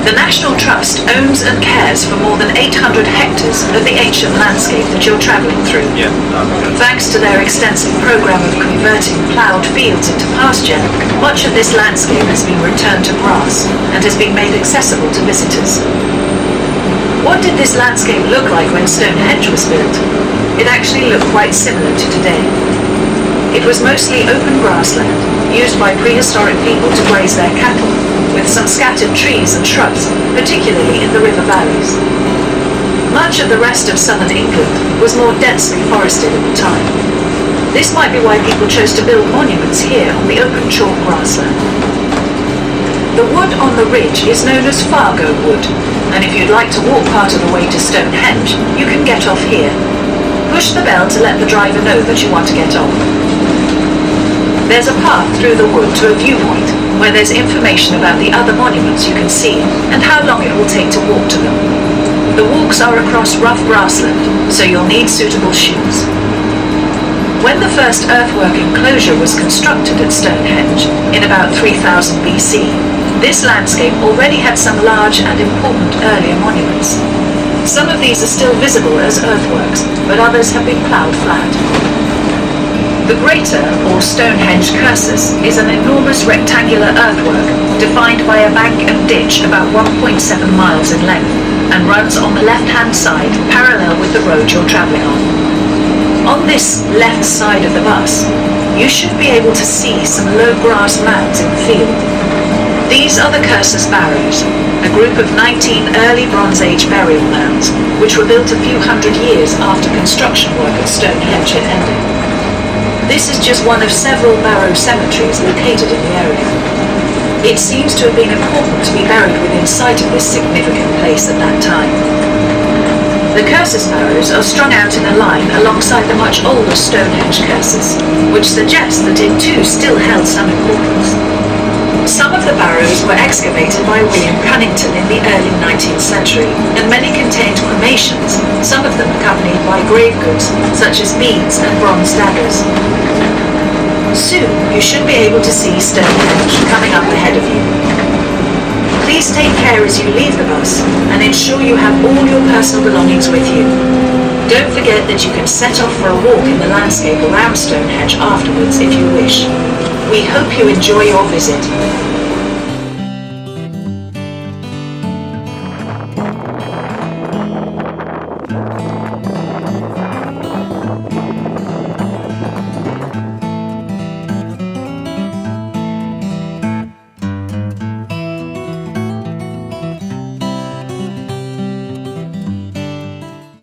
The National Trust owns and cares for more than 800 hectares of the ancient landscape that you're travelling through. Thanks to their extensive programme of converting ploughed fields into pasture, much of this landscape has been returned to grass and has been made accessible to visitors. What did this landscape look like when Stonehenge was built? It actually looked quite similar to today. It was mostly open grassland, used by prehistoric people to graze their cattle, with some scattered trees and shrubs, particularly in the river valleys. Much of the rest of southern England was more densely forested at the time. This might be why people chose to build monuments here on the open chalk grassland. The wood on the ridge is known as Fargo Wood, and if you'd like to walk part of the way to Stonehenge, you can get off here. Push the bell to let the driver know that you want to get off. There's a path through the wood to a viewpoint where there's information about the other monuments you can see and how long it will take to walk to them. The walks are across rough grassland, so you'll need suitable shoes. When the first earthwork enclosure was constructed at Stonehenge in about 3000 BC, this landscape already had some large and important earlier monuments. Some of these are still visible as earthworks, but others have been ploughed flat. The Greater, or Stonehenge Cursus, is an enormous rectangular earthwork defined by a bank and ditch about 1.7 miles in length and runs on the left-hand side parallel with the road you're travelling on. On this left side of the bus, you should be able to see some low grass mounds in the field. These are the Cursus Barrows, a group of 19 early Bronze Age burial mounds, which were built a few hundred years after construction work at Stonehenge had ended. This is just one of several barrow cemeteries located in the area. It seems to have been important to be buried within sight of this significant place at that time. The Cursus barrows are strung out in a line alongside the much older Stonehenge Cursus, which suggests that it too still held some importance. Some of the barrows were excavated by William Cunnington in the early 19th century, and many contained cremations, some of them accompanied by grave goods, such as beads and bronze daggers. Soon, you should be able to see Stonehenge coming up ahead of you. Please take care as you leave the bus, and ensure you have all your personal belongings with you. Don't forget that you can set off for a walk in the landscape around Stonehenge afterwards if you wish. We hope you enjoy your visit.